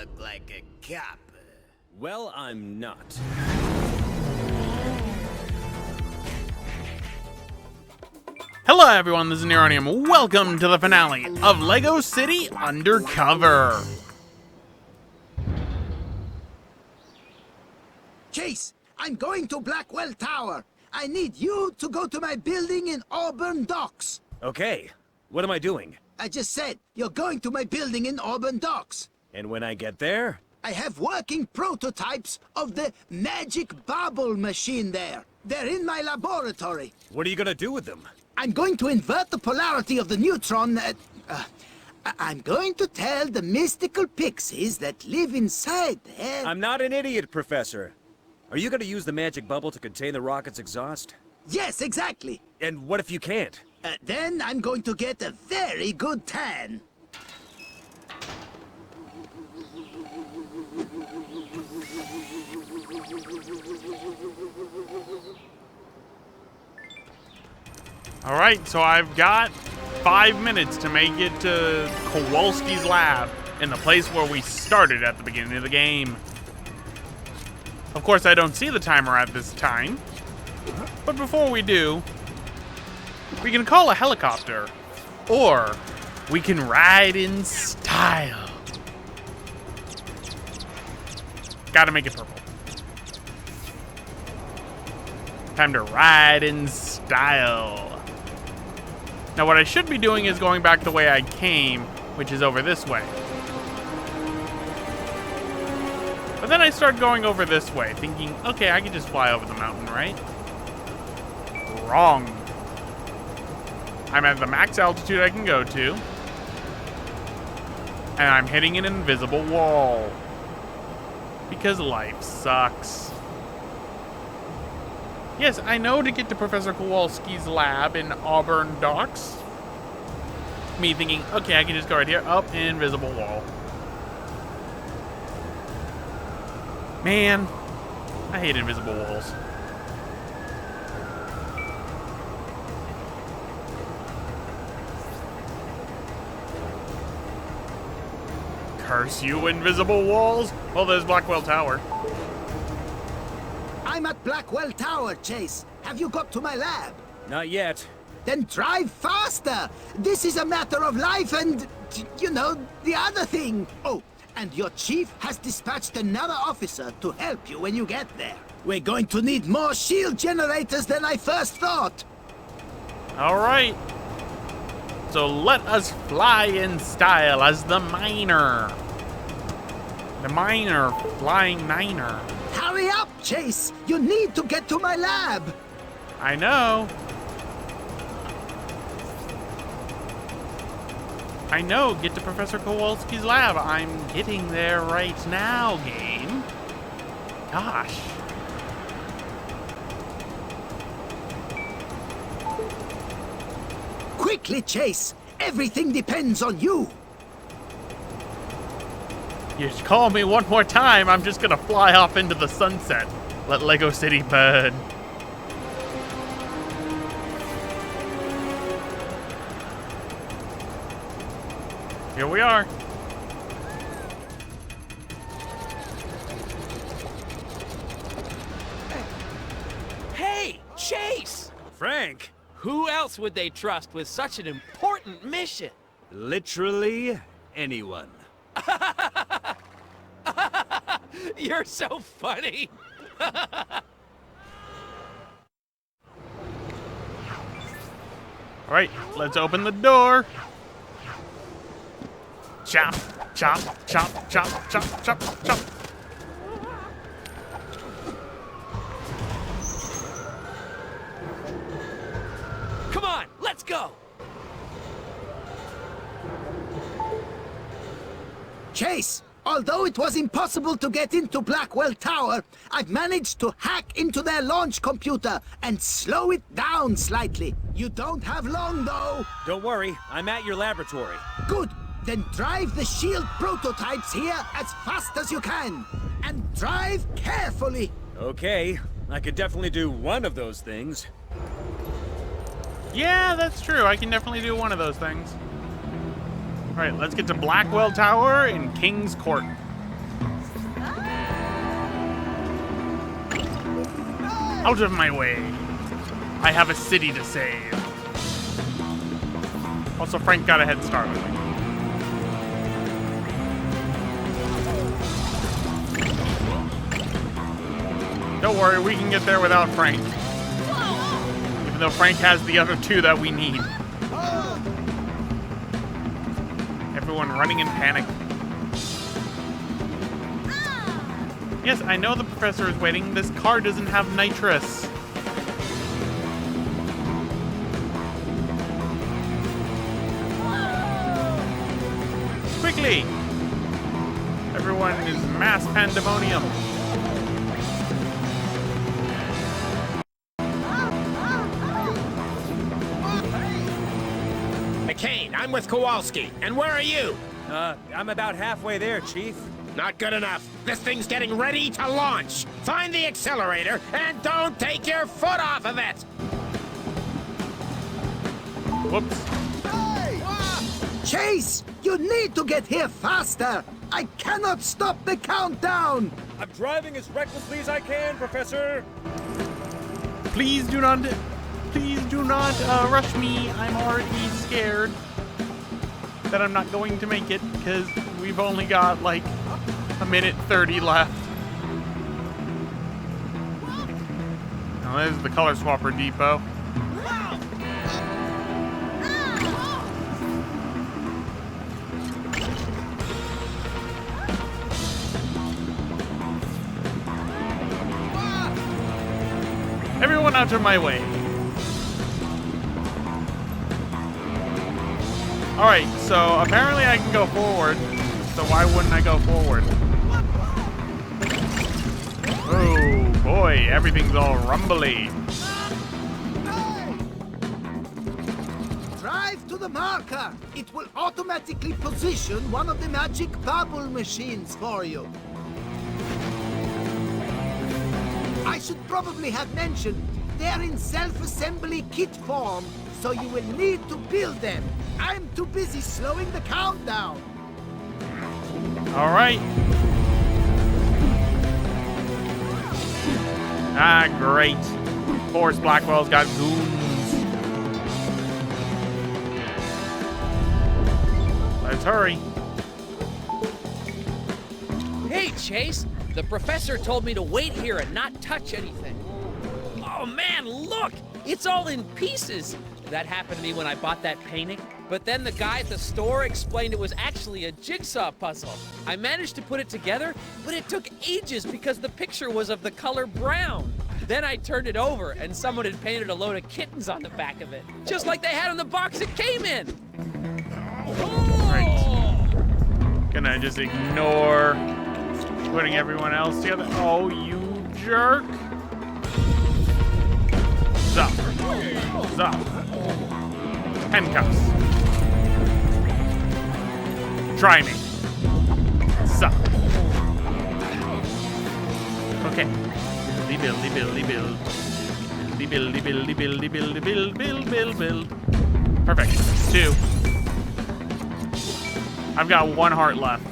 look like a cop. Well, I'm not. Hello everyone, this is Neronium. Welcome to the finale of LEGO City Undercover. Chase, I'm going to Blackwell Tower. I need you to go to my building in Auburn Docks. Okay, what am I doing? I just said, you're going to my building in Auburn Docks. And when I get there? I have working prototypes of the magic bubble machine there. They're in my laboratory. What are you gonna do with them? I'm going to invert the polarity of the neutron. I'm going to tell the mystical pixies that live inside there. I'm not an idiot, Professor. Are you gonna use the magic bubble to contain the rocket's exhaust? Yes, exactly. And what if you can't? Then I'm going to get a very good tan. Alright, so I've got 5 minutes to make it to Kowalski's lab in the place where we started at the beginning of the game. Of course, I don't see the timer at this time, but before we do, we can call a helicopter, or we can ride in style. Gotta make it purple. Time to ride in style. Now what I should be doing is going back the way I came, which is over this way. But then I start going over this way, thinking, okay, I can just fly over the mountain, right? Wrong. I'm at the max altitude I can go to. And I'm hitting an invisible wall. Because life sucks. Yes, I know to get to Professor Kowalski's lab in Auburn Docks. Me thinking, okay, I can just go right here. Up, invisible wall. Man, I hate invisible walls. Curse you, invisible walls! Well, there's Blackwell Tower. I'm at Blackwell Tower, Chase. Have you got to my lab? Not yet. Then drive faster! This is a matter of life and, you know, the other thing. Oh, and your chief has dispatched another officer to help you when you get there. We're going to need more shield generators than I first thought. Alright. So let us fly in style as the miner. The miner flying niner. Hurry up, Chase! You need to get to my lab! I know. I know, get to Professor Kowalski's lab. I'm getting there right now, game. Gosh. Quickly, Chase! Everything depends on you! You call me one more time, I'm just gonna fly off into the sunset. Let LEGO City burn. Here we are. Hey, Chase! Frank, Who else would they trust with such an important mission? literally anyone. You're so funny. All right, let's open the door. Chop, chop, chop, chop, chop, chop, chop. Come on, let's go. Chase, although it was impossible to get into Blackwell Tower, I've managed to hack into their launch computer and slow it down slightly. You don't have long, though. Don't worry, I'm at your laboratory. Good. Then drive the shield prototypes here as fast as you can. And drive carefully. Okay, I could definitely do one of those things. Yeah, that's true. I can definitely do one of those things. All right, let's get to Blackwell Tower in King's Court. Out of my way. I have a city to save. Also, Frank got a head start with me. Don't worry, we can get there without Frank. Even though Frank has the other two that we need. Everyone running in panic. Yes, I know the professor is waiting. This car doesn't have nitrous. Quickly! Everyone is mass pandemonium. McCain, I'm with Kowalski. And where are you? I'm about halfway there, Chief. Not good enough. This thing's getting ready to launch. Find the accelerator and don't take your foot off of it. Whoops. Chase, you need to get here faster. I cannot stop the countdown. I'm driving as recklessly as I can, Professor. Please do not rush me. I'm already scared that I'm not going to make it because we've only got like a minute 30 left. Now there's the color swapper depot. Everyone out of my way. Alright, so apparently I can go forward. So why wouldn't I go forward? Oh boy, everything's all rumbly. Drive to the marker. It will automatically position one of the magic bubble machines for you. I should probably have mentioned they're in self-assembly kit form, so you will need to build them. I'm too busy slowing the countdown. All right. Ah, great. Of course, Blackwell's got goons. Let's hurry. Hey, Chase. The professor told me to wait here and not touch anything. Oh man, look! It's all in pieces. That happened to me when I bought that painting. But then the guy at the store explained it was actually a jigsaw puzzle. I managed to put it together, but it took ages because the picture was of the color brown. Then I turned it over and someone had painted a load of kittens on the back of it, just like they had on the box it came in. Great. Gonna just ignore putting everyone else together. Oh, you jerk. Zup. Zup. Handcuffs. Try me. Zup. Okay. Build. Perfect. 2. I've got 1 heart left.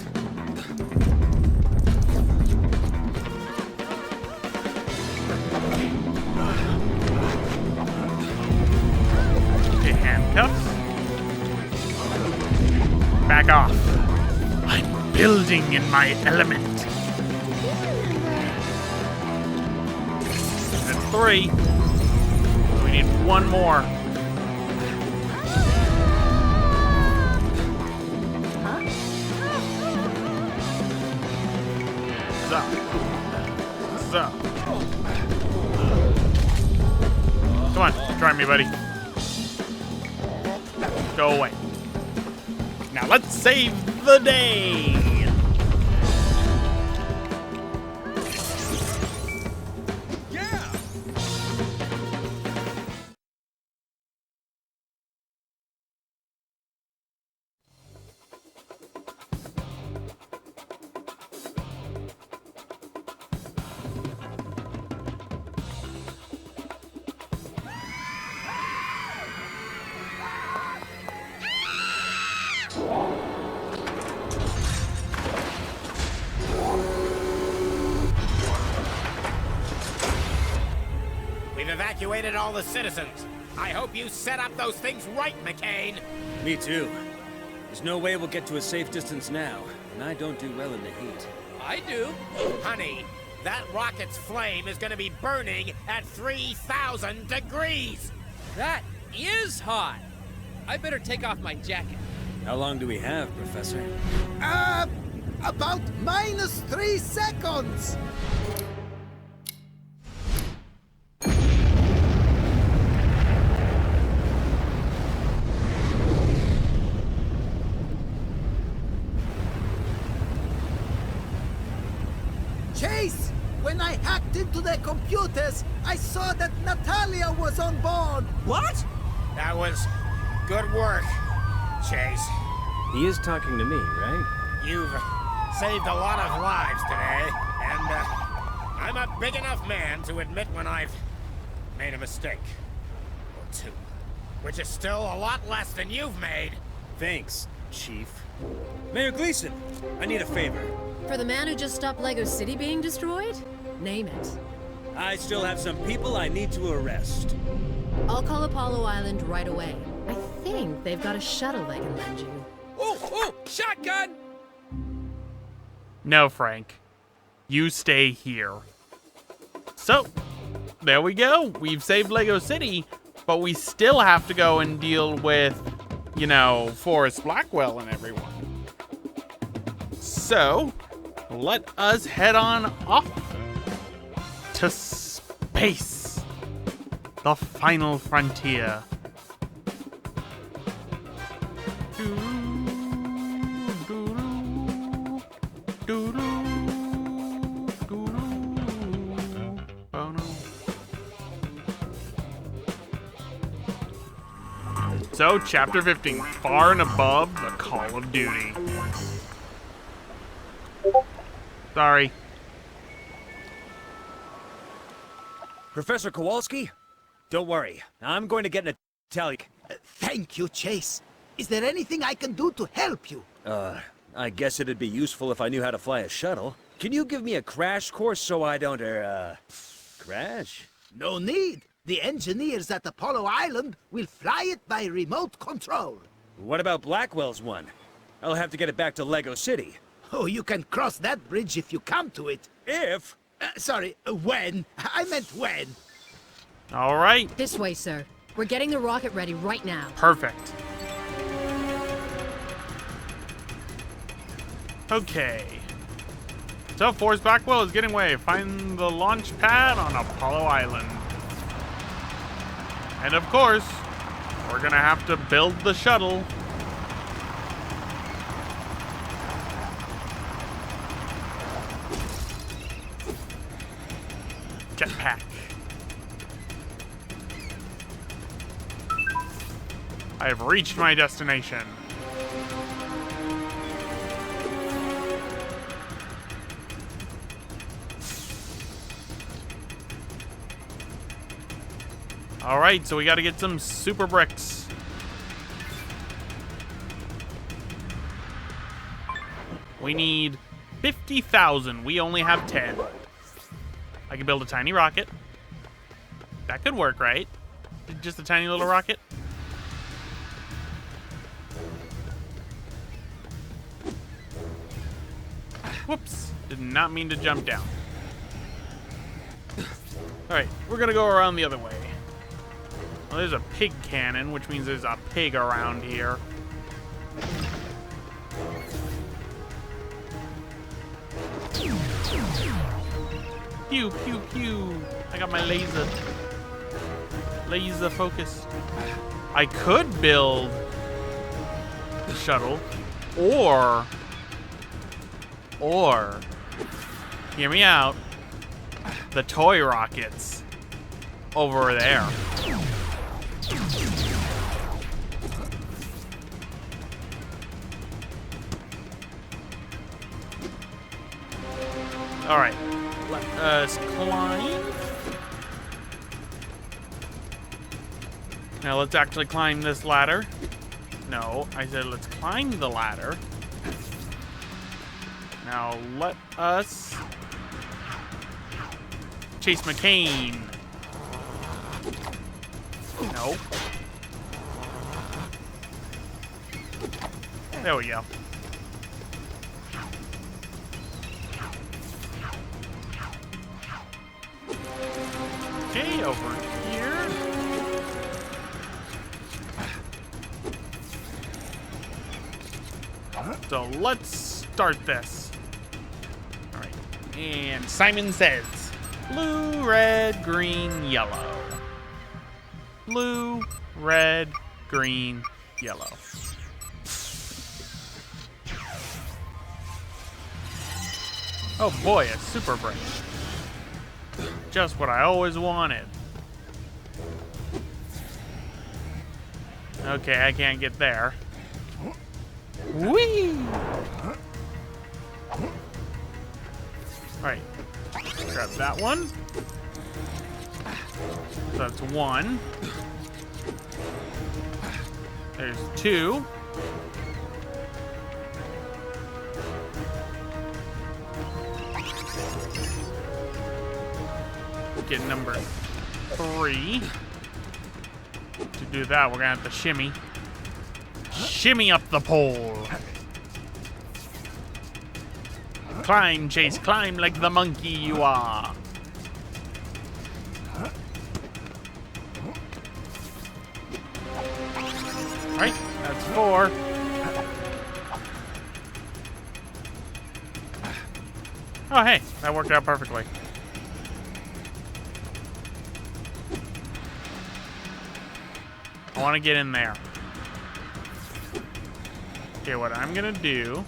Okay, handcuffs. Back off. I'm building in my element. That's 3. We need 1 more. So. Come on, try me, buddy. Go away. Now let's save the day. evacuated all the citizens. I hope you set up those things right, McCain. Me too. There's no way we'll get to a safe distance now, and I don't do well in the heat. I do. Honey, that rocket's flame is gonna be burning at 3,000 degrees. That is hot. I better take off my jacket. How long do we have, Professor? About -3 seconds. Chase, when I hacked into their computers, I saw that Natalia was on board. What? That was good work, Chase. He is talking to me, right? You've saved a lot of lives today, and I'm a big enough man to admit when I've made a mistake. Or two. Which is still a lot less than you've made. Thanks, Chief. Mayor Gleason, I need a favor. For the man who just stopped LEGO City being destroyed? Name it. I still have some people I need to arrest. I'll call Apollo Island right away. I think they've got a shuttle they can lend you. Oh, shotgun! No, Frank. You stay here. So, there we go. We've saved LEGO City, but we still have to go and deal with, you know, Forrest Blackwell and everyone. So, let us head on off to space. The final frontier. So, Chapter 15, far and above the Call of Duty. Sorry. Professor Kowalski? Don't worry, I'm going to get Natalia. Thank you, Chase. Is there anything I can do to help you? I guess it'd be useful if I knew how to fly a shuttle. Can you give me a crash course so I don't, crash? No need. The engineers at Apollo Island will fly it by remote control. What about Blackwell's one? I'll have to get it back to LEGO City. Oh, you can cross that bridge if you come to it. If? Sorry, when? I meant when. All right. This way, sir. We're getting the rocket ready right now. Perfect. Okay. So, Forrest Blackwell is getting away. Find the launch pad on Apollo Island. And of course, we're gonna have to build the shuttle. Jetpack. I have reached my destination. All right, so we got to get some super bricks. We need 50,000. We only have 10. I can build a tiny rocket. That could work, right? Just a tiny little rocket. Whoops. Did not mean to jump down. All right, we're going to go around the other way. Well, there's a pig cannon, which means there's a pig around here. Pew, pew, pew. I got my laser. Laser focused. I could build the shuttle, or, hear me out, the toy rockets over there. All right, let us climb. Now let's actually climb this ladder. No, I said let's climb the ladder. Now let us chase McCain. Nope. There we go. Okay, over here. So let's start this. All right. And Simon says, blue, red, green, yellow. Blue, red, green, yellow. Oh boy, a super brick. Just what I always wanted. Okay, I can't get there. Whee! Alright. Grab that one. So that's one. There's two. Get number 3. To do that, we're gonna have to shimmy. Shimmy up the pole. Climb, Chase, climb like the monkey you are. Alright, that's 4. Oh, hey, that worked out perfectly. I want to get in there. Okay, what I'm gonna do,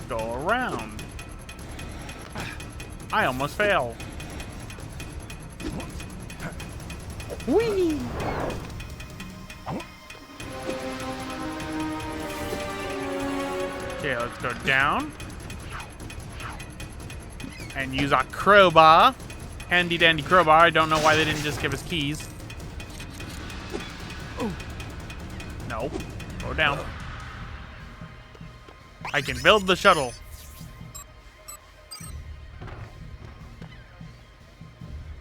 go around. I almost failed. Whee! Okay, let's go down. And use our crowbar. Handy dandy crowbar. I don't know why they didn't just give us keys. No. Go down. I can build the shuttle.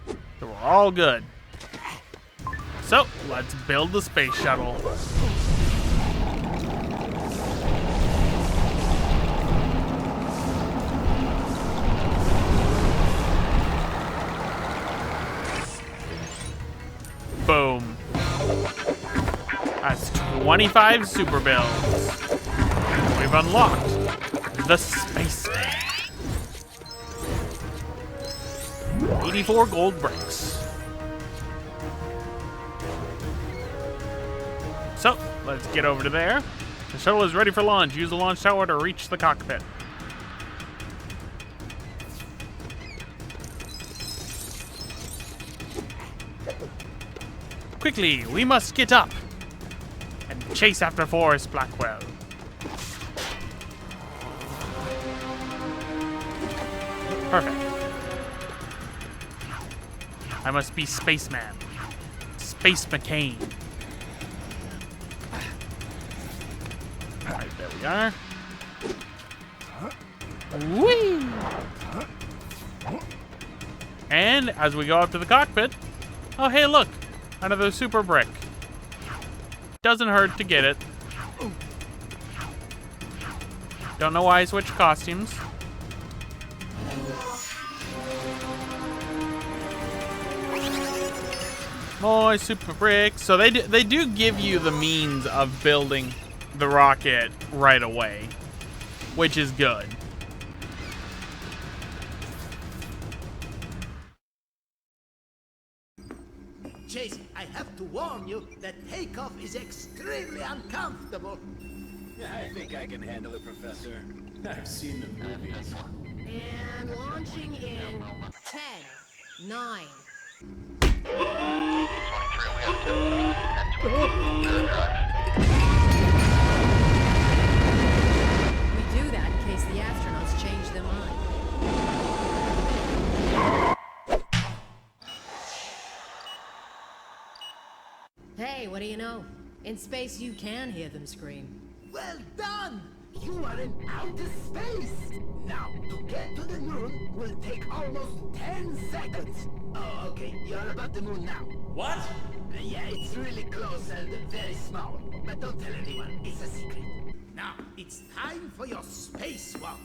So we're all good. So, let's build the space shuttle. Boom. That's 25 super builds. We've unlocked the spaceman. 84 gold bricks. So, let's get over to there. The shuttle is ready for launch. Use the launch tower to reach the cockpit. Quickly, we must get up and chase after Forrest Blackwell. Perfect. I must be Spaceman. Space McCain. Alright, there we are. Whee! And as we go up to the cockpit, oh hey look, another super brick. Doesn't hurt to get it. Don't know why I switched costumes. More super bricks. So they do give you the means of building the rocket right away, which is good. Chase, I have to warn you that takeoff is extremely uncomfortable. I think I can handle it, Professor. I've seen the movies. And launching in 10, 9. We do that in case the astronauts change their mind. Hey, what do you know? In space, you can hear them scream. Well done! You are in outer space! Now, to get to the moon will take almost 10 seconds. Oh, okay, you're about the moon now. What? Yeah, it's really close and very small. But don't tell anyone, it's a secret. Now, it's time for your spacewalk.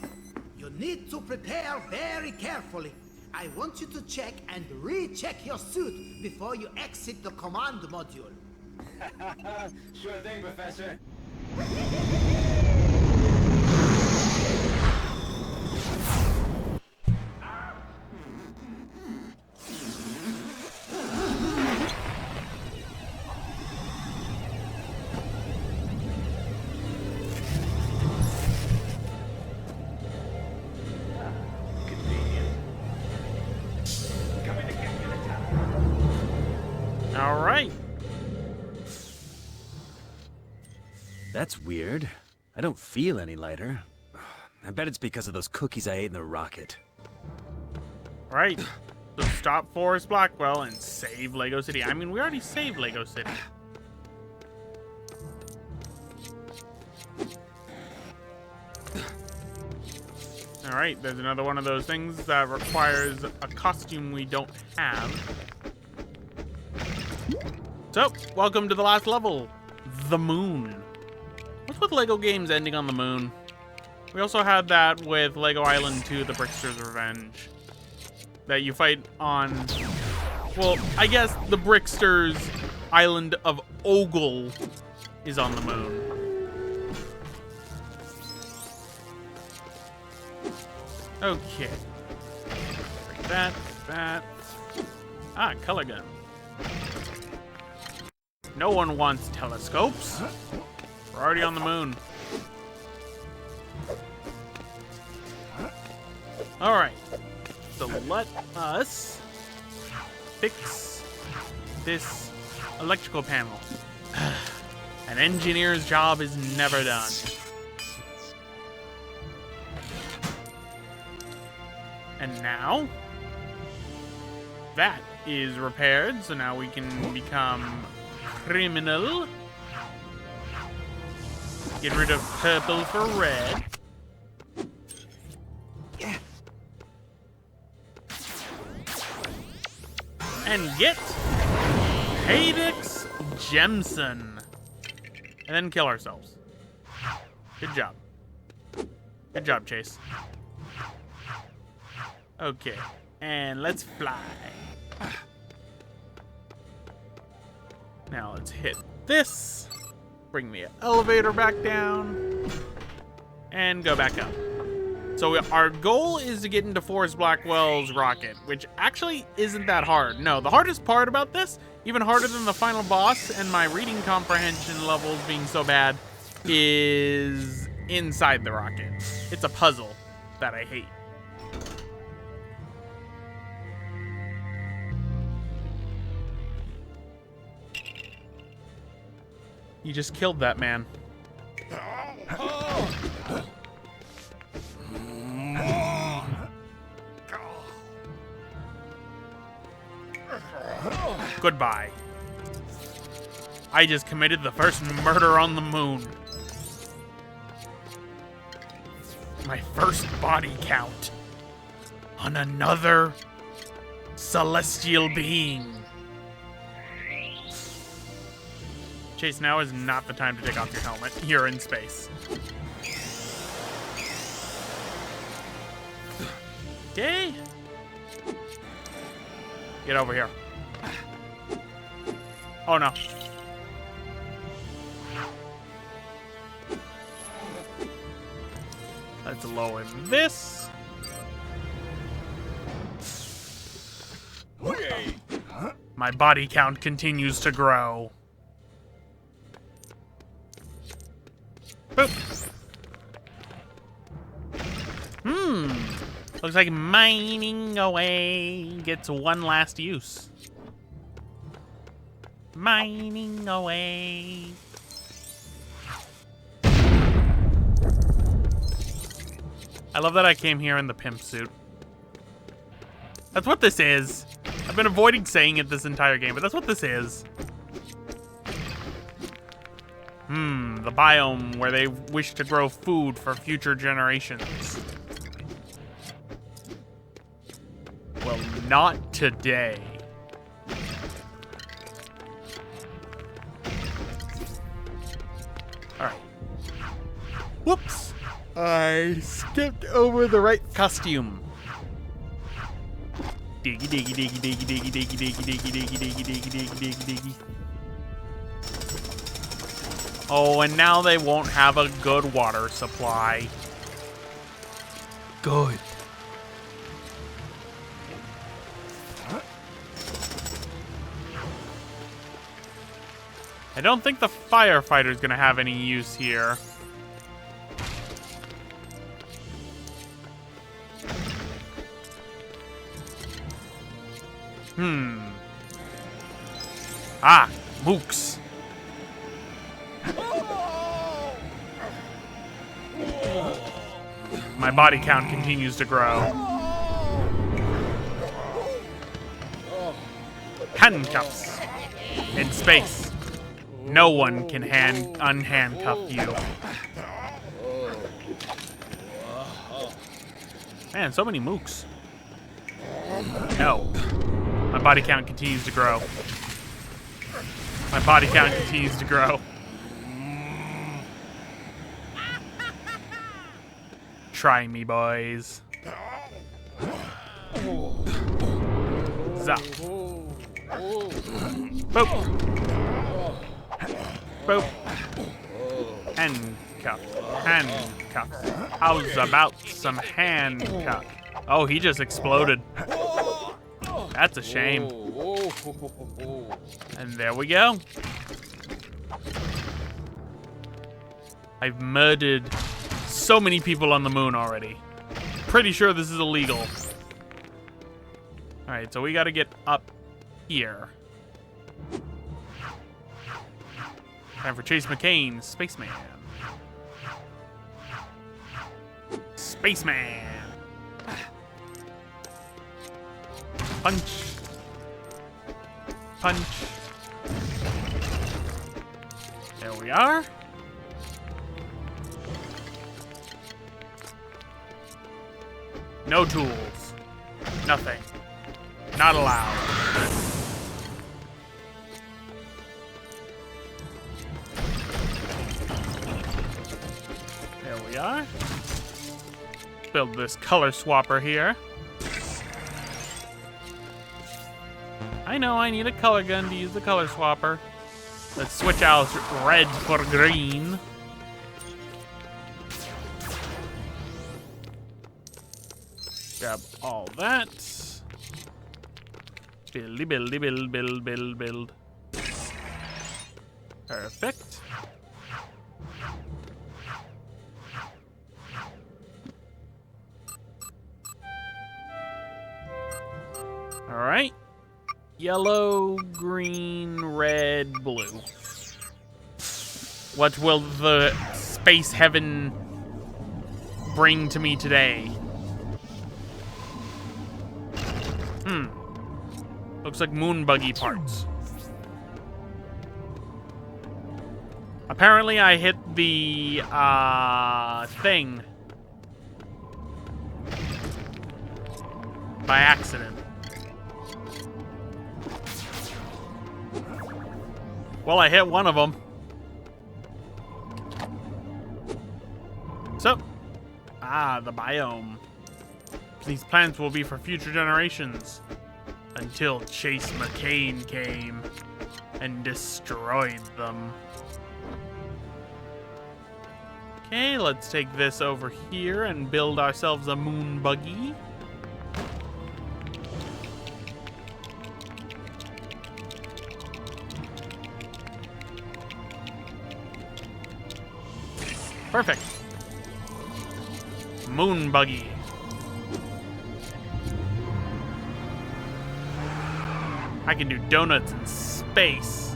You need to prepare very carefully. I want you to check and recheck your suit before you exit the command module. Sure thing, Professor. All right. That's weird. I don't feel any lighter. I bet it's because of those cookies I ate in the rocket. All right. So stop Forest Blackwell and save LEGO City. I mean, we already saved LEGO City. All right, there's another one of those things that requires a costume we don't have. So, welcome to the last level, the moon. What's with LEGO games ending on the moon? We also had that with LEGO Island 2, The Brickster's Revenge. That you fight on, well, I guess the Brickster's Island of Ogle is on the moon. Okay. That. Ah, color gun. No one wants telescopes. We're already on the moon. All right. So let us fix this electrical panel. An engineer's job is never done. And now that is repaired, so now we can become criminal. Get rid of purple for red. And get Hadex Jemson. And then kill ourselves. Good job. Good job, Chase. Okay, and let's fly. Now let's hit this. Bring the elevator back down. And go back up. So our goal is to get into Forrest Blackwell's rocket, which actually isn't that hard. No, the hardest part about this, even harder than the final boss and my reading comprehension levels being so bad, is inside the rocket. It's a puzzle that I hate. You just killed that man. Goodbye. I just committed the first murder on the moon. My first body count on another celestial being. Chase, now is not the time to take off your helmet. You're in space. Okay. Get over here. Oh no. Let's lower this. My body count continues to grow. Boop. Looks like mining away gets one last use. Mining away. I love that I came here in the pimp suit. That's what this is. I've been avoiding saying it this entire game, but that's what this is. The biome where they wish to grow food for future generations. Well, not today. Alright. Whoops! I skipped over the right costume. Diggy diggy diggy diggy diggy diggy diggy diggy diggy diggy diggy diggy diggy diggy. Oh, and now they won't have a good water supply. Good. I don't think the firefighter's gonna have any use here. Ah, mooks. My body count continues to grow. Handcuffs. In space. No one can unhandcuff you. Man, so many mooks. No. My body count continues to grow. My body count continues to grow. Try me, boys. Zap. Boop. Boop. Handcuff. Handcuff. How's about some handcuff? Oh, he just exploded. That's a shame. And there we go. I've murdered so many people on the moon already. Pretty sure this is illegal. Alright, so we gotta get up here. Time for Chase McCain, Spaceman. Spaceman. Punch. Punch. There we are. No tools. Nothing. Not allowed. There we are. Build this color swapper here. I know I need a color gun to use the color swapper. Let's switch out red for green. Grab all that. Buildy, buildy, build, build, build, build. Perfect. All right. Yellow, green, red, blue. What will the space heaven bring to me today? Looks like moon buggy parts. Apparently I hit the thing by accident. Well, I hit one of them. So, the biome. These plants will be for future generations. Until Chase McCain came and destroyed them. Okay, let's take this over here and build ourselves a moon buggy. Perfect. Moon buggy. I can do donuts in space.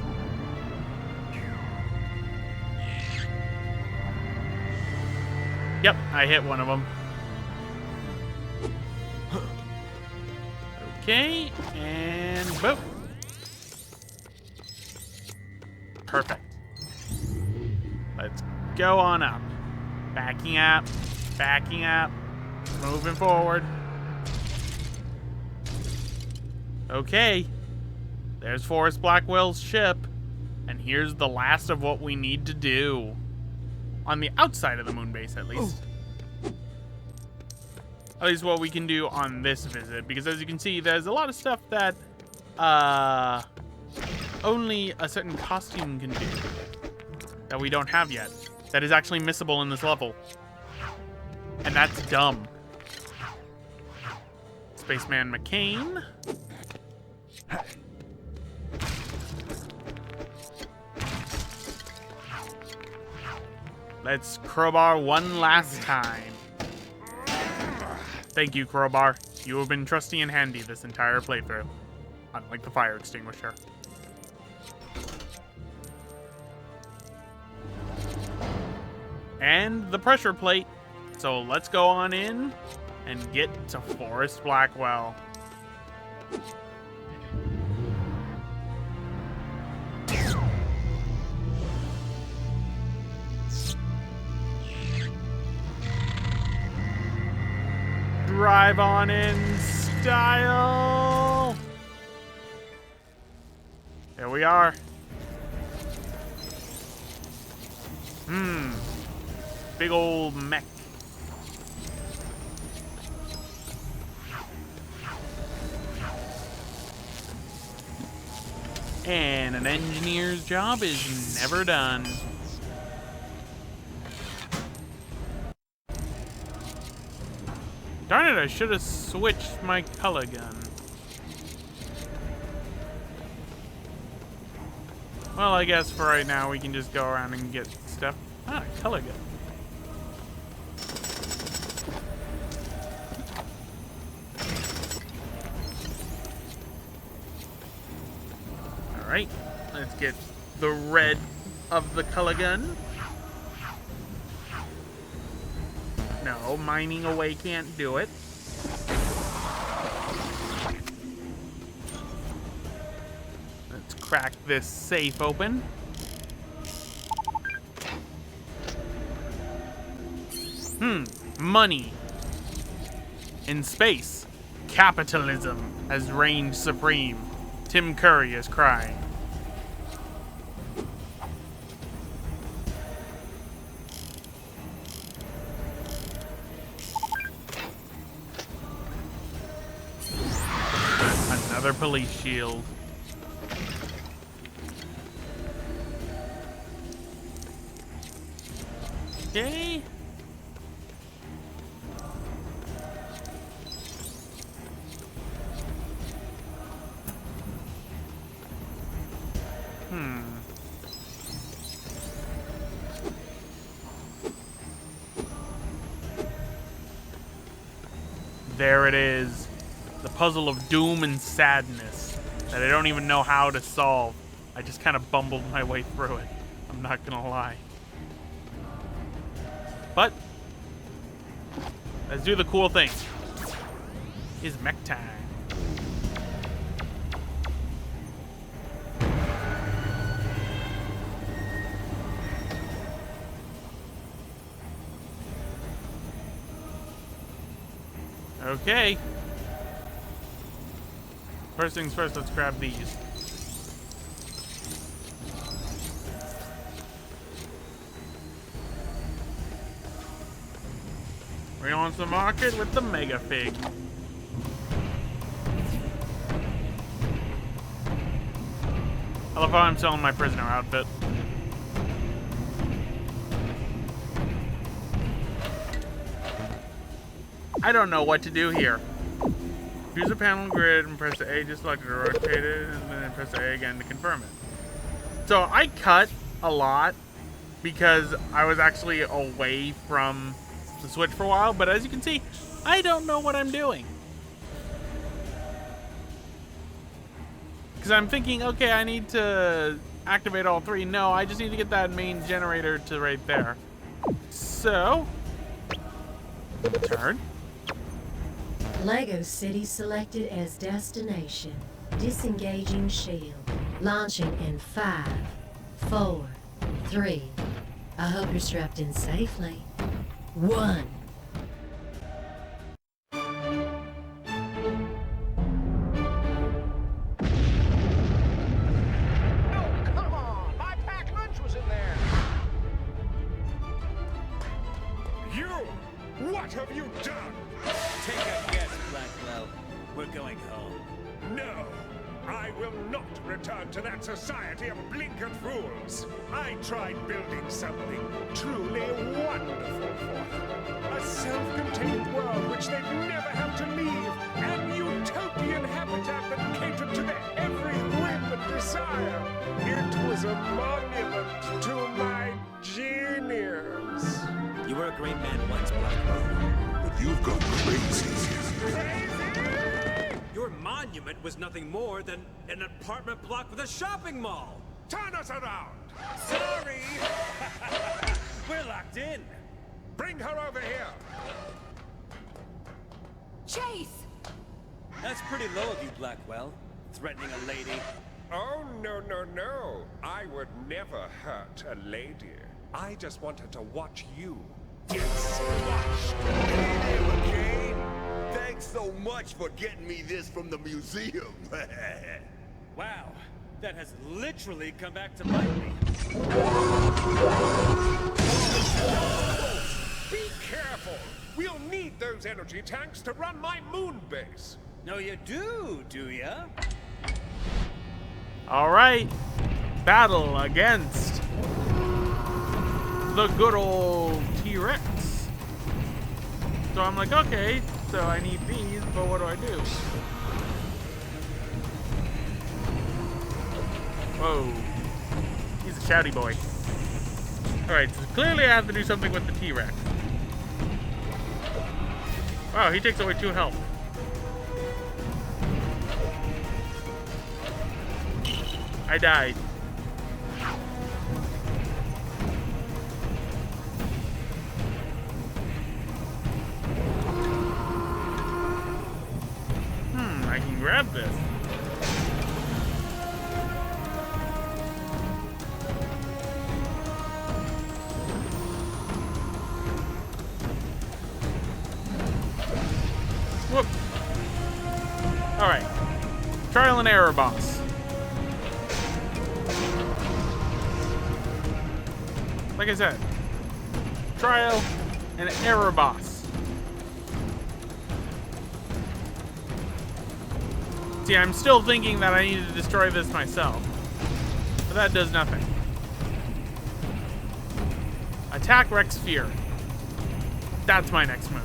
Yep, I hit one of them. Okay, and boop. Perfect. Let's go on up. Backing up. Backing up. Moving forward. Okay. There's Forrest Blackwell's ship. And here's the last of what we need to do. On the outside of the moon base, at least. At least what we can do on this visit. Because as you can see, there's a lot of stuff that only a certain costume can do. That we don't have yet. That is actually missable in this level. And that's dumb. Spaceman McCain. Let's crowbar one last time. Thank you, crowbar. You have been trusty and handy this entire playthrough. Unlike the fire extinguisher. And the pressure plate. So let's go on in and get to Forrest Blackwell. Drive on in style. There we are. Big old mech. And an engineer's job is never done. Darn it, I should have switched my color gun. Well, I guess for right now we can just go around and get stuff. Ah, color gun. Alright, let's get the red of the color gun. No, mining away can't do it. Let's crack this safe open. Money. In space, capitalism has reigned supreme. Tim Curry is crying. Another police shield. Okay. There it is. The puzzle of doom and sadness that I don't even know how to solve. I just kind of bumbled my way through it. I'm not gonna lie. But let's do the cool thing. It's mech time. Okay. First things first, let's grab these. We're on the market with the Mega Fig. I love how I'm selling my prisoner outfit. I don't know what to do here. Use a panel grid and press the A to select it or rotate it, and then press the A again to confirm it. So I cut a lot because I was actually away from the Switch for a while, but as you can see, I don't know what I'm doing. Because I'm thinking, okay, I need to activate all three. No, I just need to get that main generator to right there. So, turn. LEGO City selected as destination. Disengaging shield. Launching in 5, 4, 3. I hope you're strapped in safely. 1. Come on! My packed lunch was in there! You! What have you done? Take a guess, Blackwell. We're going home. No! I will not return to that society of blinkered fools. I tried building something truly wonderful for them. A self-contained world which they'd never have to leave. An utopian habitat that catered to their every whim and desire. It was a monument to my genius. You were a great man once, Blackwell. But you've gone crazy. Crazy? Your monument was nothing more than an apartment block with a shopping mall. Turn us around! Sorry! We're locked in. Bring her over here! Chase! That's pretty low of you, Blackwell. Threatening a lady. Oh, no, no, no. I would never hurt a lady. I just wanted to watch you get squashed. Hey there, McCain. Thanks so much for getting me this from the museum. Wow, that has literally come back to bite me. Be careful. We'll need those energy tanks to run my moon base. No, you do ya? All right. Battle against the good old T-Rex. So I'm like, okay, so I need these, but what do I do? Whoa. He's a shouty boy. Alright, so clearly I have to do something with the T-Rex. Wow, he takes away 2 health. I died. I can grab this. Whoop. Alright. Trial and error boss. Like I said, trial and error boss. See, I'm still thinking that I need to destroy this myself, but that does nothing. Attack Rex Fear. That's my next move.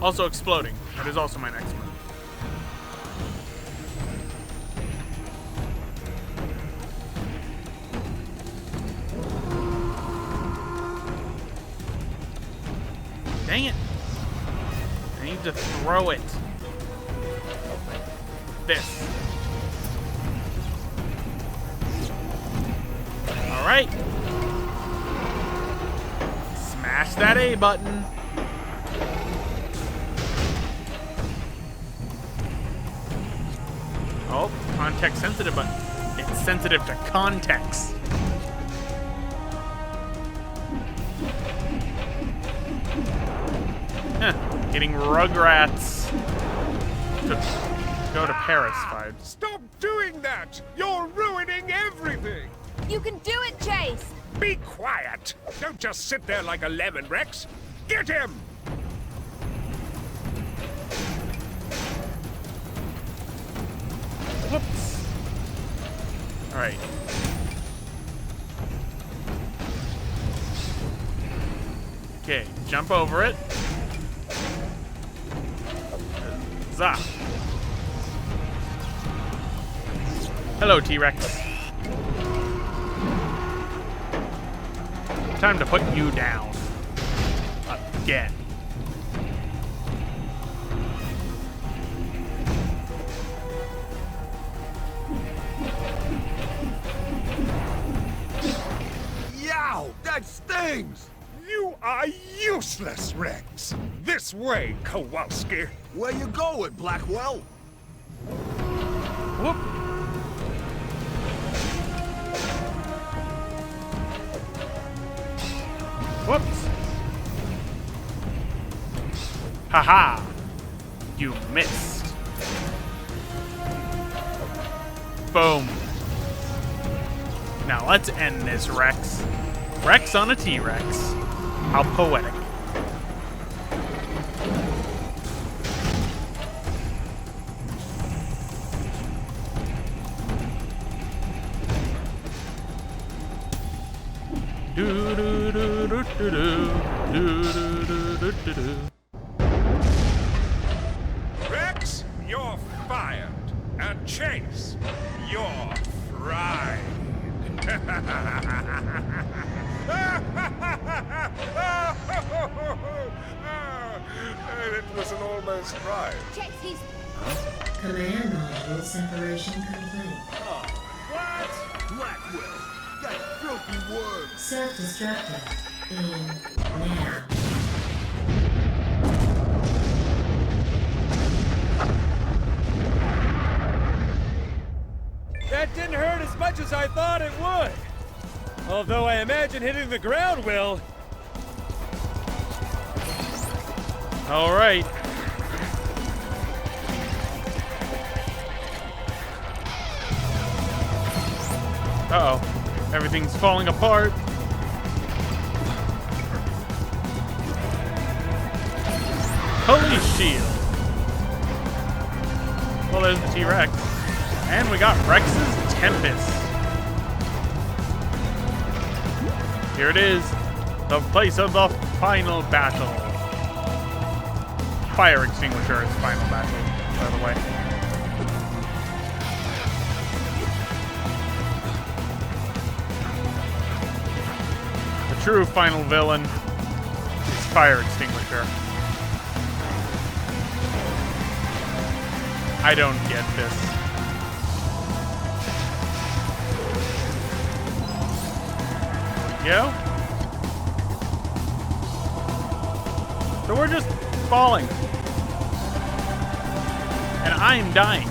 Also exploding. That is also my next move. Dang it. I need to throw it. This. All right. Smash that A button. Oh, context sensitive button. It's sensitive to context. Getting Rugrats to go to Paris vibes. Stop doing that! You're ruining everything! You can do it, Chase! Be quiet! Don't just sit there like a lemon, Rex! Get him! Whoops. All right. Okay, jump over it. Zah. Hello, T-Rex. Time to put you down. Again. Yow! That stings! You are useless, Rex! This way, Kowalski! Where you going, Blackwell? Whoop. Haha! You missed. Boom. Now let's end this, Rex. Rex on a T-Rex. How poetic. Do do do do do do do do do do do. Rex, you're fired. And Chase, you're fried. It was an almost ride. Chase, he's... Command module separation complete. What? Blackwell, that filthy worm. Self-destructive. In now. That didn't hurt as much as I thought it would. Although I imagine hitting the ground will. All right. Uh-oh. Everything's falling apart. Holy shield. Well, there's the T-Rex. And we got Rex's Tempest. Here it is. The place of the final battle. Fire extinguisher is final battle, by the way. The true final villain is fire extinguisher. I don't get this. Go. So we're just falling. And I'm dying.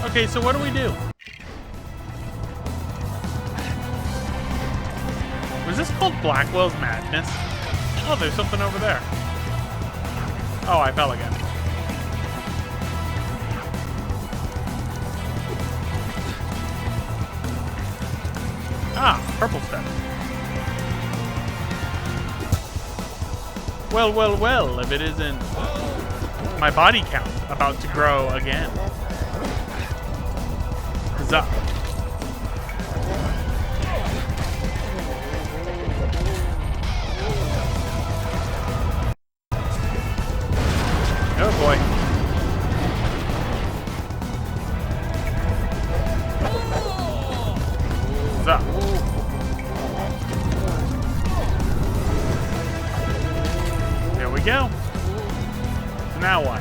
Okay, so what do we do? Was this called Blackwell's Madness? Oh, there's something over there. Oh, I fell again. Ah, purple stuff. Well, well, well, if it isn't my body count about to grow again. Huzzah. Oh boy. Huzzah. There we go. So now what?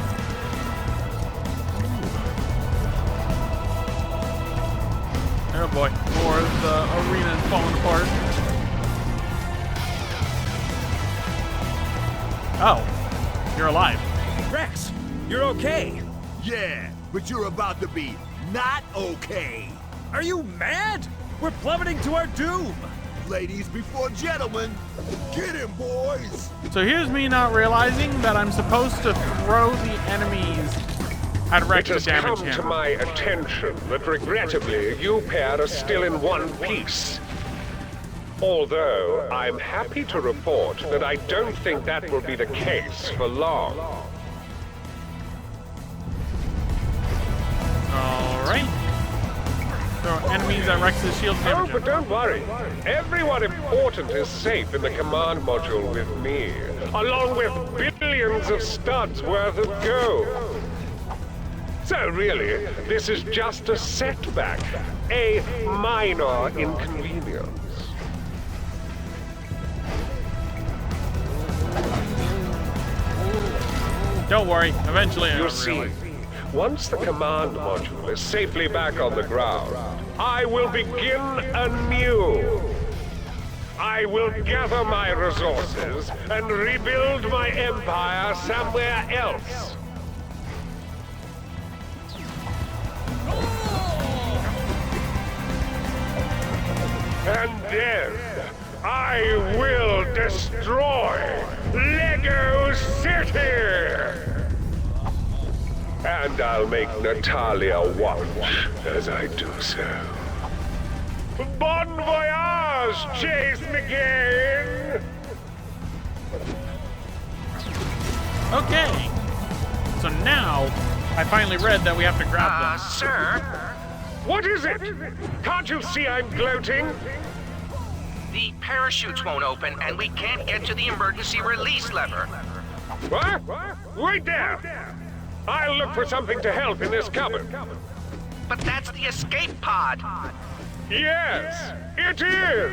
Oh boy, more of the arena is falling apart. Oh, you're alive. Rex, you're okay. Yeah, but you're about to be not okay. Are you mad? We're plummeting to our doom. Ladies before gentlemen, get him, boys. So here's me not realizing that I'm supposed to throw the enemies at Rex to It has damage come him. to my attention that regrettably you pair are still in one piece. Although I'm happy to report that I don't think that will be the case for long. Alright. Throw enemies at Rex's shield to Oh, damage but him. don't worry. Everyone important is safe in the command module with me, along with billions of studs worth of gold. So really, this is just a setback, a minor inconvenience. Don't worry, eventually I You will see, realize. once the command module is safely back on the ground, I will begin anew. I will gather my resources and rebuild my empire somewhere else. And then I will destroy LEGO City! And I'll make Natalia watch as I do so. Bon voyage, Chase McGain! Okay. So now, I finally read that we have to grab them. Sir? What is it? Can't you see I'm gloating? The parachutes won't open, and we can't get to the emergency release lever. What? Wait there! I'll look for something to help in this cupboard. But that's the escape pod. Yes, it is!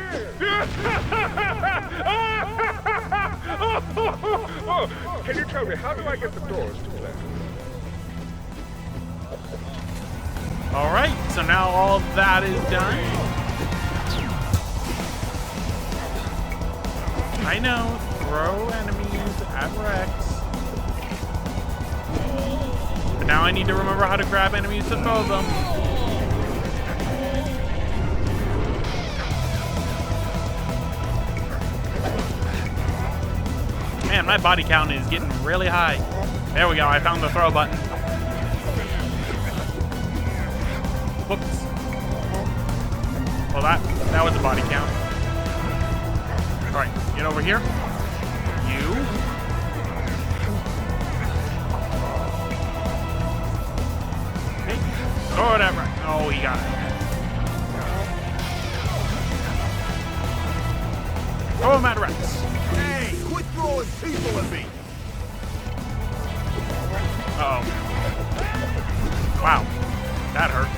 Can you tell me, how do I get the doors to close? All right, so now all of that is done. I know, throw enemies at Rex. But now I need to remember how to grab enemies to throw them. Man, my body count is getting really high. There we go, I found the throw button. Whoops. Well, that was a body count. All right, get over here. You. Okay. Throw it at Rex. Oh, he got it. Throw him at Rex. Hey, quit throwing people at me! Uh-oh. Wow. That hurt.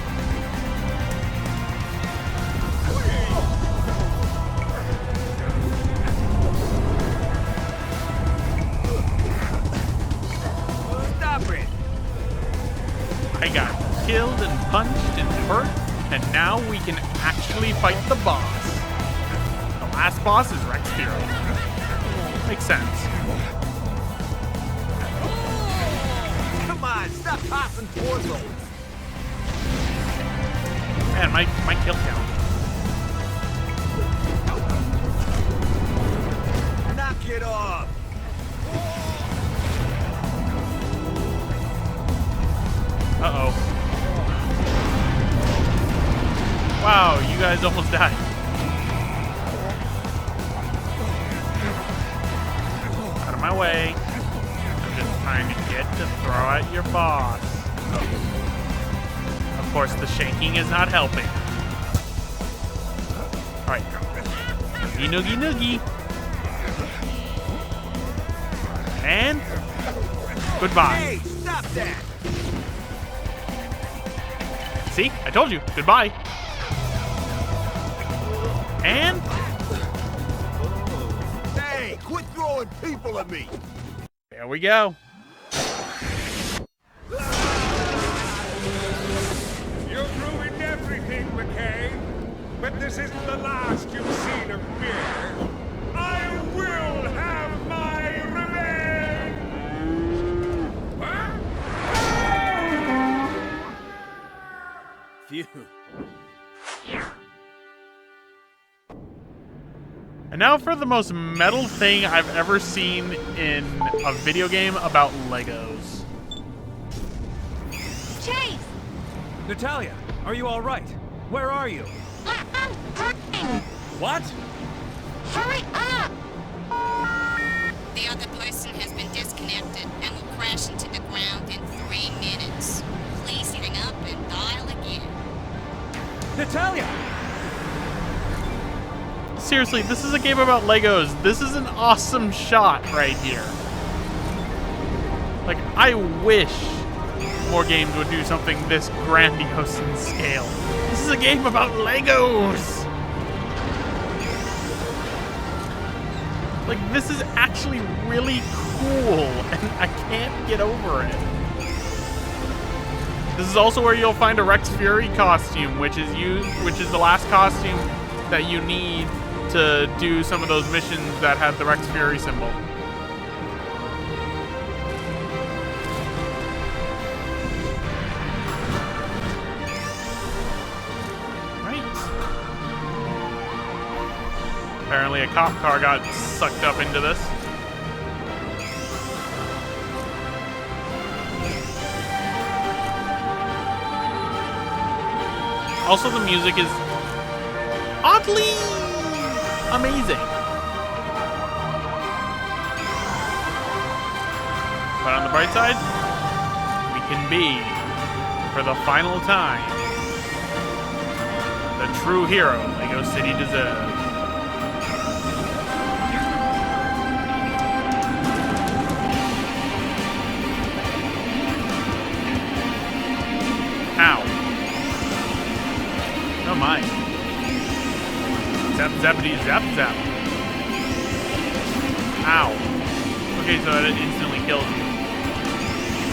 Stop it! I got killed and punched and hurt, and now we can actually fight the boss. The last boss is Rex Fury. Makes sense. Come on, stop popping portals! Man, my kill count. Knock it off! Uh-oh. Wow, you guys almost died. Out of my way. I'm just trying to get to throw at your boss. Of course, the shaking is not helping. Alright. Noogie, noogie, noogie. And goodbye. Hey, stop that! See? I told you. Goodbye. And Hey, quit throwing people at me! there we go. You've ruined everything, McCain. But this isn't the last you've seen of me. I will have my revenge! Huh? Phew. And now for the most metal thing I've ever seen in a video game about Legos. Chase! Natalia, are you all right? Where are you? I'm hurting! What? Hurry up! The other person has been disconnected and will crash into the ground in 3 minutes. Please hang up and dial again. Natalia! Seriously, this is a game about Legos. This is an awesome shot right here. Like, I wish more games would do something this grandiose in scale. This is a game about Legos! Like, this is actually really cool, and I can't get over it. This is also where you'll find a Rex Fury costume, which is the last costume that you need to do some of those missions that had the Rex Fury symbol. Apparently a cop car got sucked up into this. Also, the music is oddly amazing. But on the bright side, we can be, for the final time, the true hero LEGO City deserves. Ow. Oh my. Zap zappity zap zap. Ow. Okay, so that instantly kills you.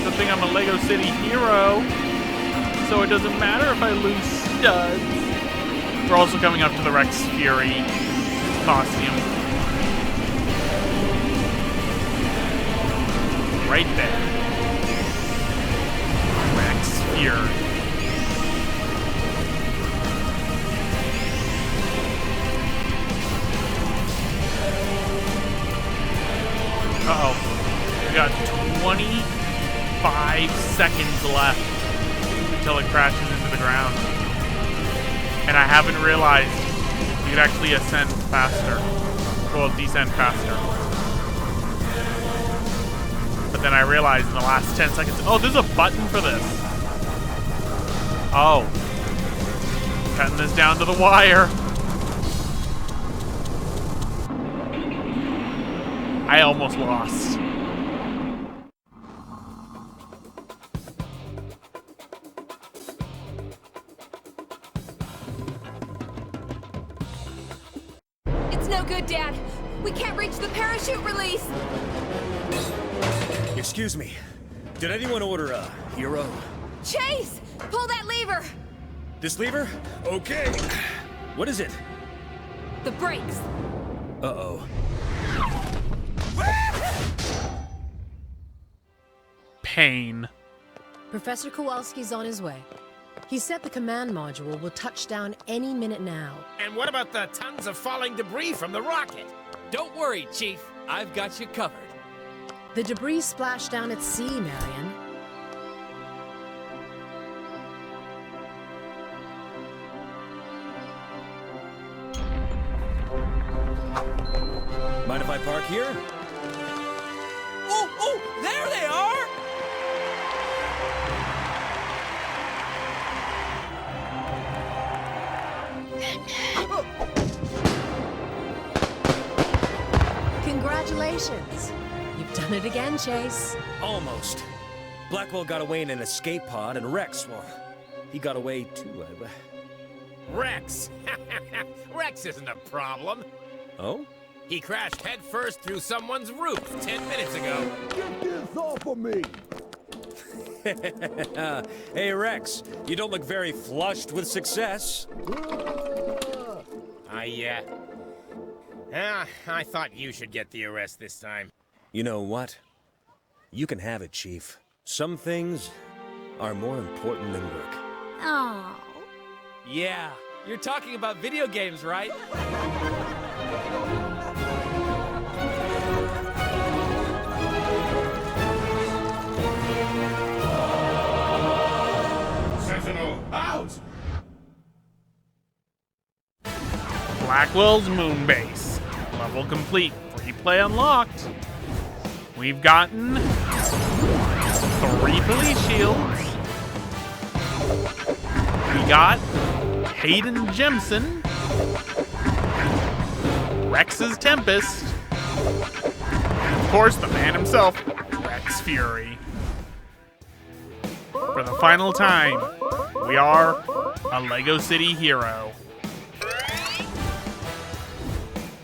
Good thing I'm a LEGO City hero, so it doesn't matter if I lose studs. We're also coming up to the Rex Fury costume. Right there. Rex Fury. Uh-oh. We got 25 seconds left until it crashes into the ground. And I haven't realized you could actually ascend faster. Well, descend faster. But then I realized in the last 10 seconds, oh, there's a button for this. Oh. Cutting this down to the wire. I almost lost. It's no good, Dad. We can't reach the parachute release. Excuse me. Did anyone order a hero? Chase! Pull that lever! This lever? Okay. What is it? The brakes. Uh-oh. Pain. Professor Kowalski's on his way. He said the command module will touch down any minute now. And what about the tons of falling debris from the rocket? Don't worry, Chief. I've got you covered. The debris splashed down at sea, Marion. Mind if I park here? Oh, there they are! Congratulations. You've done it again, Chase. Almost. Blackwell got away in an escape pod, and Rex, well, he got away too. Rex! Rex isn't a problem. Oh? He crashed headfirst through someone's roof 10 minutes ago. Get this off of me! Hey, Rex, you don't look very flushed with success. I thought you should get the arrest this time. You know what? You can have it, Chief. Some things are more important than work. Oh. Yeah, you're talking about video games, right? Sentinel, out! Blackwell's moon base. Level complete. Free play unlocked. We've gotten 3 police shields. We got Hayden Jemison, Rex's Tempest, and of course the man himself, Rex Fury. For the final time, we are a LEGO City hero.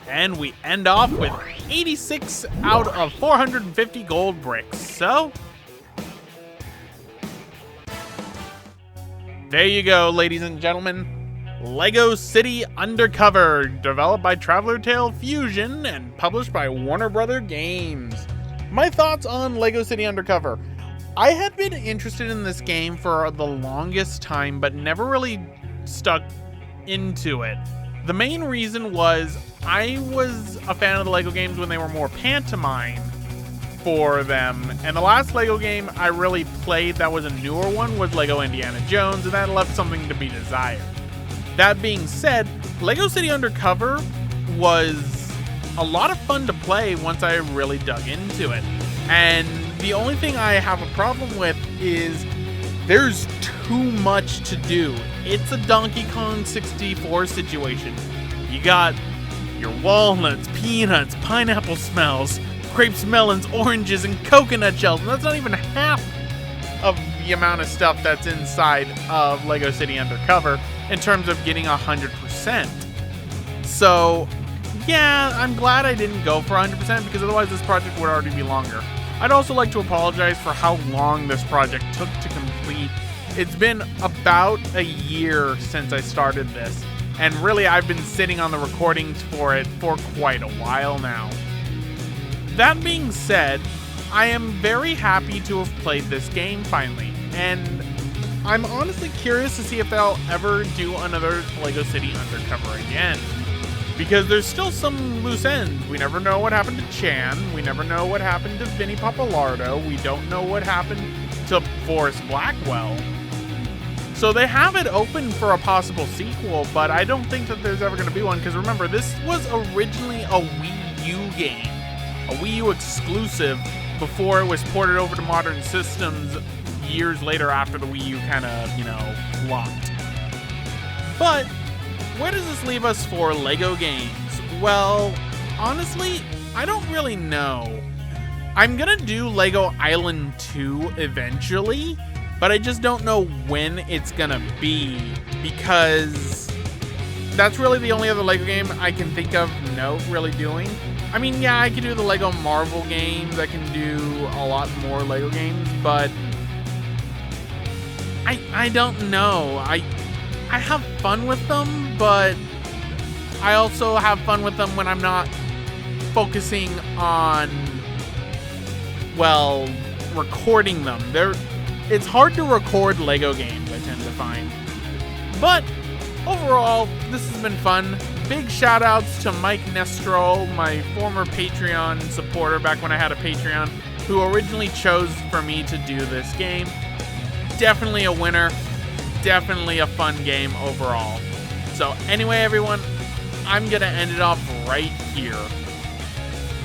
And we end off with 86 out of 450 gold bricks. So, there you go, ladies and gentlemen. LEGO City Undercover, developed by Traveler Tale Fusion and published by Warner Brother Games. My thoughts on LEGO City Undercover. I had been interested in this game for the longest time, but never really stuck into it. The main reason was I was a fan of the LEGO games when they were more pantomime for them, and the last LEGO game I really played that was a newer one was LEGO Indiana Jones, and that left something to be desired. That being said, LEGO City Undercover was a lot of fun to play once I really dug into it. And the only thing I have a problem with is there's too much to do. It's a Donkey Kong 64 situation. You got your walnuts, peanuts, pineapple smells, grapes, melons, oranges, and coconut shells. And that's not even half of the amount of stuff that's inside of LEGO City Undercover in terms of getting 100%. So, yeah, I'm glad I didn't go for 100% because otherwise this project would already be longer. I'd also like to apologize for how long this project took to complete. It's been about a year since I started this, and really I've been sitting on the recordings for it for quite a while now. That being said, I am very happy to have played this game finally, and I'm honestly curious to see if they'll ever do another LEGO City Undercover again. Because there's still some loose ends. We never know what happened to Chan, we never know what happened to Vinnie Pappalardo, we don't know what happened to Forrest Blackwell. So they have it open for a possible sequel, but I don't think that there's ever going to be one, because remember, this was originally a Wii U game. A Wii U exclusive before it was ported over to modern systems years later after the Wii U kind of, flopped. But where does this leave us for LEGO games? Well, honestly, I don't really know. I'm gonna do LEGO Island 2 eventually, but I just don't know when it's gonna be, because that's really the only other LEGO game I can think of really doing. I mean, yeah, I can do the LEGO Marvel games, I can do a lot more LEGO games, but I don't know. I have fun with them, but I also have fun with them when I'm not focusing on, well, recording them. It's hard to record LEGO games, I tend to find. But overall, this has been fun. Big shout outs to Mike Nestrol, my former Patreon supporter back when I had a Patreon, who originally chose for me to do this game. Definitely a winner. Definitely a fun game overall. So anyway, everyone, I'm going to end it off right here.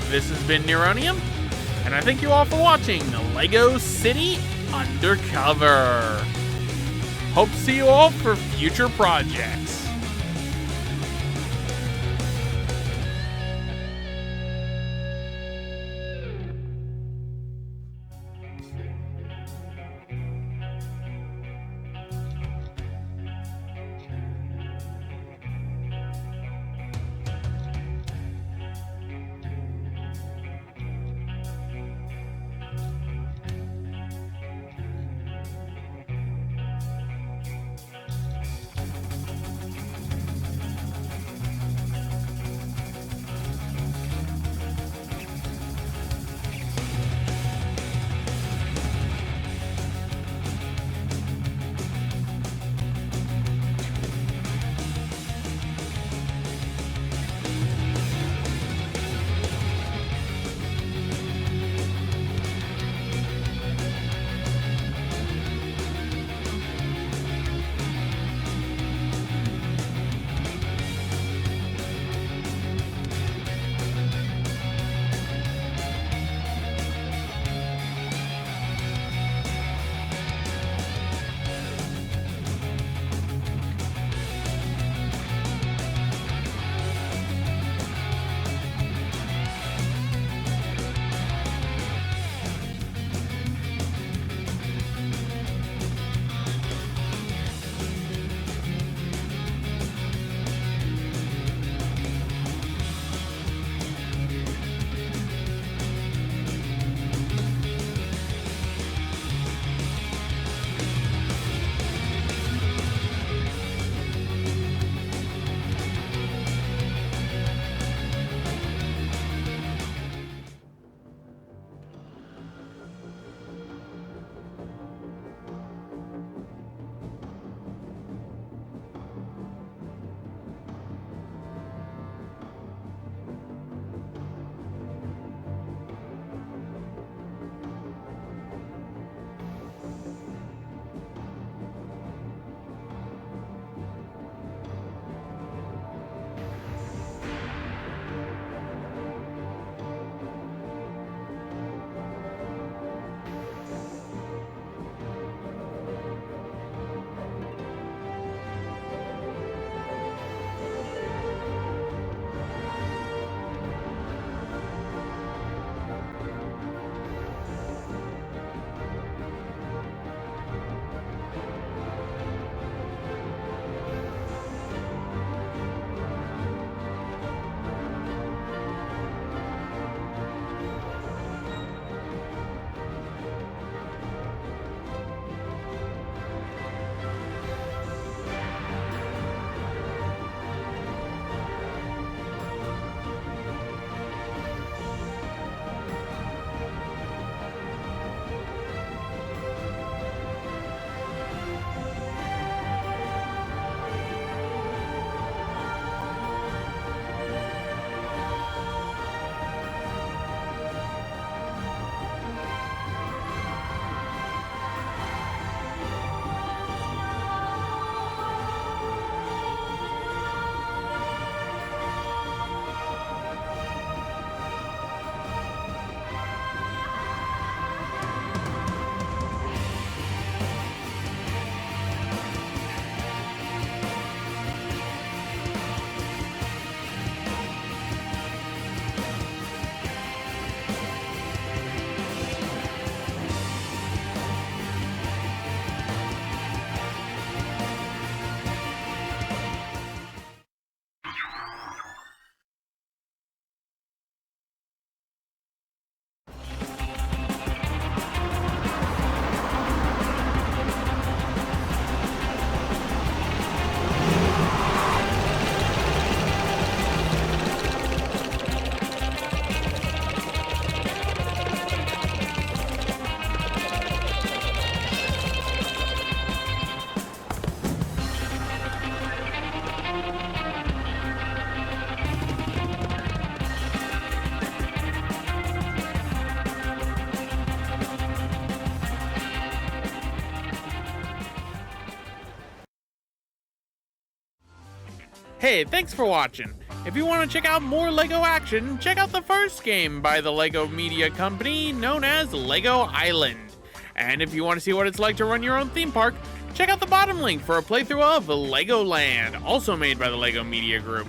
This has been Neronium, and I thank you all for watching LEGO City Undercover. Hope to see you all for future projects. Hey, thanks for watching. If you want to check out more LEGO action, check out the first game by the LEGO Media Company known as LEGO Island. And if you want to see what it's like to run your own theme park, check out the bottom link for a playthrough of LEGOland, also made by the LEGO Media Group.